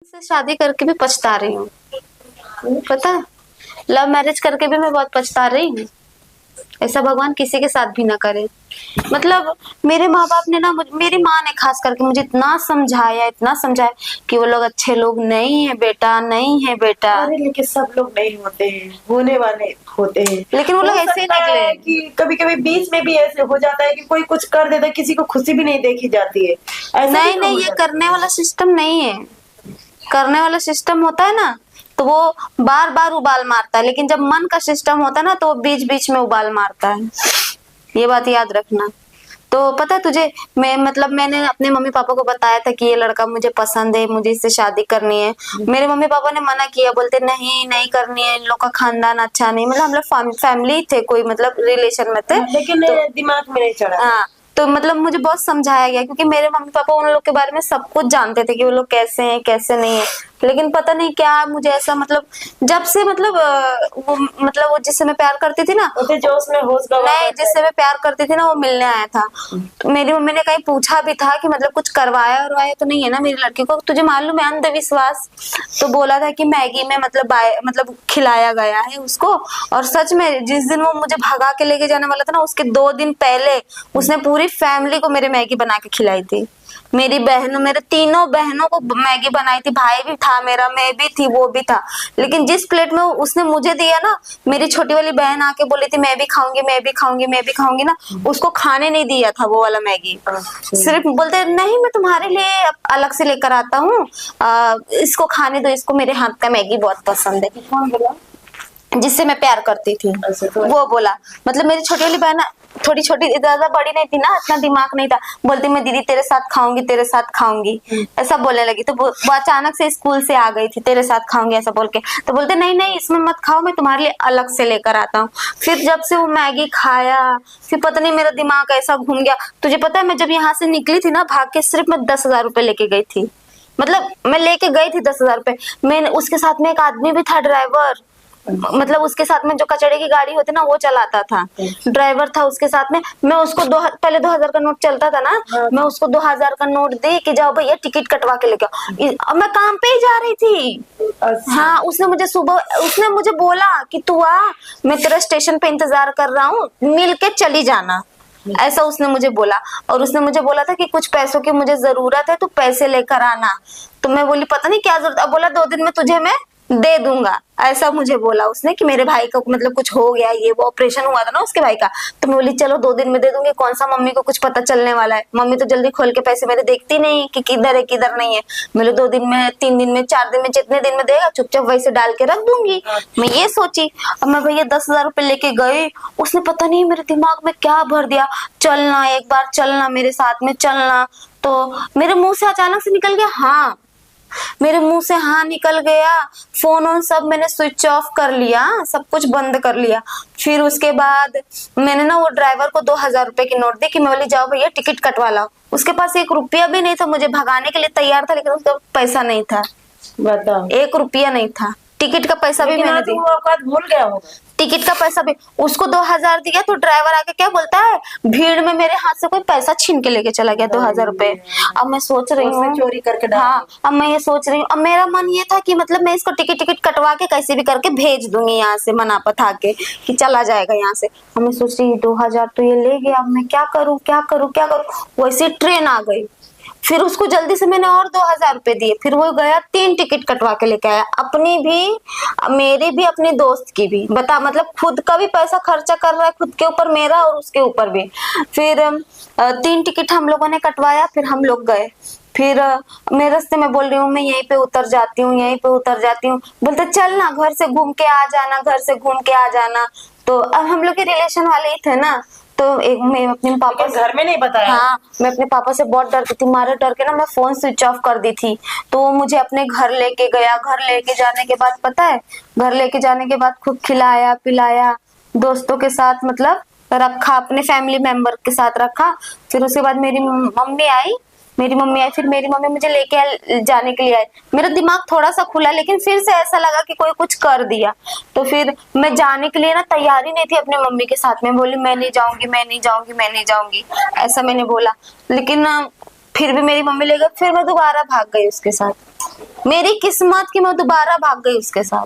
से शादी करके भी पछता रही हूँ। पता है, लव मैरिज करके भी मैं बहुत पछता रही हूँ। ऐसा भगवान किसी के साथ भी ना करे। मतलब मेरे माँ बाप ने ना मेरी माँ ने खास करके मुझे इतना समझाया कि वो लोग अच्छे लोग नहीं है बेटा, नहीं है बेटा। अरे लेकिन सब लोग नहीं होते हैं, होने वाले होते हैं। लेकिन वो लोग हो ऐसे ही सकता निकले। है कि कभी कभी बीच में भी ऐसे हो जाता है कि कोई कुछ कर देता है, किसी को खुशी भी नहीं देखी जाती है। ऐसा भी नहीं तो नहीं, हो ये जाता करने वाला सिस्टम नहीं है। करने वाला सिस्टम होता है ना तो वो बार बार उबाल मारता है, लेकिन जब मन का सिस्टम होता है ना तो वो बीच बीच में उबाल मारता है। ये बात याद रखना। तो पता है तुझे, मैंने अपने मम्मी पापा को बताया था कि ये लड़का मुझे पसंद है, मुझे इससे शादी करनी है। मेरे मम्मी पापा ने मना किया, बोलते नहीं नहीं करनी है, इन लोग का खानदान अच्छा नहीं। मतलब हम लोग फैमिली थे, कोई मतलब रिलेशन में थे। है। लेकिन तो दिमाग में नहीं चढ़ा। हाँ, तो मतलब मुझे बहुत समझाया गया क्योंकि मेरे मम्मी पापा उन लोग के बारे में सब कुछ जानते थे कि वो लोग कैसे हैं कैसे नहीं है। लेकिन पता नहीं क्या मुझे ऐसा जब से वो जिससे मैं प्यार करती थी ना, उसे जोश में होश गवा नहीं बैठा जिससे है। मैं प्यार करती थी ना वो मिलने आया था। तो मेरी मम्मी ने कहीं पूछा भी था कि मतलब कुछ करवाया और तो नहीं है ना मेरी लड़की को, तुझे मालूम है अंधविश्वास। तो बोला था कि मैगी में खिलाया गया है उसको। और सच में जिस दिन वो मुझे भगा के लेके जाने वाला था ना, उसके 2 दिन पहले उसने पूरी फैमिली को मेरे मैगी बना के खिलाई थी। मेरे तीनों बहनों को मैगी बनाई थी, भाई भी था मेरा, मैं भी थी, वो भी था। लेकिन जिस प्लेट में उसने मुझे दिया ना, मेरी छोटी वाली बहन आके बोली थी मैं भी खाऊंगी, मैं भी खाऊंगी, मैं भी खाऊंगी ना, उसको खाने नहीं दिया था वो वाला मैगी। सिर्फ बोलते नहीं मैं तुम्हारे लिए अलग से लेकर आता हूँ, इसको खाने दो, इसको मेरे हाथ का मैगी बहुत पसंद है। कौन बोला? जिससे मैं प्यार करती थी अच्छा, तो वो बोला। मतलब मेरी छोटी वाली बहन थोड़ी छोटी, ज्यादा बड़ी नहीं थी ना, इतना दिमाग नहीं था। बोलती मैं दीदी तेरे साथ खाऊंगी, तेरे साथ खाऊंगी, ऐसा बोलने लगी। तो वो अचानक से स्कूल से आ गई थी, तेरे साथ खाऊंगी ऐसा बोल के। तो बोलते नहीं नहीं इसमें मत खाओ, मैं तुम्हारे लिए अलग से लेकर आता हूँ। फिर जब से वो मैगी खाया, फिर पता नहीं मेरा दिमाग ऐसा घूम गया। तुझे पता है मैं जब यहाँ से निकली थी ना भाग के, सिर्फ मैं 10,000 रुपए लेके गई थी। मतलब मैं लेके गई थी 10,000 रुपए। मैंने उसके साथ में एक आदमी भी था, ड्राइवर। मतलब उसके साथ में जो कचड़े की गाड़ी होती ना वो चलाता था, ड्राइवर था उसके साथ में। मैं उसको पहले 2,000 का नोट चलता था ना, मैं उसको 2,000 का नोट दे कि जाओ भैया टिकट कटवा के लेके आओ। अब मैं काम पे ही जा रही थी। अच्छा। हाँ, उसने मुझे बोला कि तू आ, मैं तेरा स्टेशन पे इंतजार कर रहा हूँ, मिल के चली जाना, ऐसा उसने मुझे बोला। और उसने मुझे बोला था कि कुछ पैसों की मुझे जरूरत है, तू पैसे लेकर आना। तो मैं बोली पता नहीं क्या जरूरत। अब बोला 2 दिन में तुझे मैं दे दूंगा, ऐसा मुझे बोला उसने कि मेरे भाई का कुछ हो गया, ये वो ऑपरेशन हुआ था ना उसके भाई का। तो मैं बोली चलो 2 दिन में दे दूंगी, कौन सा मम्मी को कुछ पता चलने वाला है। मम्मी तो जल्दी खोल के पैसे मेरे देखती नहीं कि किधर है किधर नहीं है। मेरे 2 दिन में, 3 दिन में, 4 दिन में, जितने दिन में देगा चुपचाप वैसे डाल के रख दूंगी। मैं ये सोची। अब मैं भैया 10,000 रुपए लेके गई। उसने पता नहीं मेरे दिमाग में क्या भर दिया, चलना एक बार, चलना मेरे साथ में, चलना। तो मेरे मुंह से अचानक से निकल गया हाँ, मेरे मुंह से हाँ निकल गया। फोन ऑन सब मैंने स्विच ऑफ कर लिया, सब कुछ बंद कर लिया। फिर उसके बाद मैंने ना वो ड्राइवर को 2,000 रुपए की नोट दी कि मैं बोली जाओ भैया टिकट कटवा लाओ। उसके पास 1 रुपया भी नहीं था, मुझे भगाने के लिए तैयार था, लेकिन उसका पैसा नहीं था, बताओ। 1 रुपया नहीं था। टिकट का पैसा भी मैंने तो दी, वो औकात भूल गया होगा। टिकट का पैसा भी। उसको 2,000 दिया तो ड्राइवर आके क्या बोलता है, भीड़ में मेरे हाथ से कोई पैसा छीन के लेके चला गया 2,000 रुपए। अब मैं सोच रही हूँ, चोरी करके डाल हाँ अब मैं ये सोच रही हूँ, अब मेरा मन ये था कि मतलब मैं इसको टिकट कटवा के कैसे भी करके भेज दूंगी यहाँ से, मना पथा के कि चला जाएगा यहाँ से। अब मैं सोच रही 2,000 तो ये ले गया, अब मैं क्या करूँ क्या करूँ क्या करूँ। वैसे ट्रेन आ गई, फिर उसको जल्दी से मैंने और 2,000 रुपए दिए। फिर वो गया 3 टिकट कटवा के लेके आया, अपनी भी, मेरी भी, अपनी दोस्त की भी। बता मतलब खुद का भी पैसा खर्चा कर रहा है, खुद के ऊपर मेरा और उसके ऊपर भी। फिर 3 टिकट हम लोगों ने कटवाया, फिर हम लोग गए। फिर मैं रास्ते में बोल रही हूँ मैं यहीं पे उतर जाती हूँ, यहीं पे उतर जाती हूँ। बोलते चल ना घर से घूम के आ जाना, घर से घूम के आ जाना। तो अब हम लोग के रिलेशन वाले ही थे ना, तो एक मैं अपने पापा लेकिन घर में नहीं बताया। हाँ, मैं अपने पापा से बहुत डरती थी, मारे डर के ना मैं फोन स्विच ऑफ कर दी थी। तो वो मुझे अपने घर लेके गया। घर लेके जाने के बाद पता है, घर लेके जाने के बाद खूब खिलाया पिलाया, दोस्तों के साथ रखा, अपने फैमिली मेंबर के साथ रखा। फिर उसके बाद मेरी मम्मी आई, फिर मेरी मम्मी मुझे लेके जाने के लिए आई। मेरा दिमाग थोड़ा सा खुला, लेकिन फिर से ऐसा लगा कि कोई कुछ कर दिया। तो फिर मैं जाने के लिए ना तैयारी नहीं थी अपने मम्मी के साथ में, बोली मैं नहीं जाऊंगी, मैं नहीं जाऊंगी, मैं नहीं जाऊंगी, ऐसा मैंने बोला। लेकिन फिर भी मेरी मम्मी ले गई, फिर मैं दोबारा भाग गई उसके साथ। मेरी किस्मत कि मैं दोबारा भाग गई उसके साथ।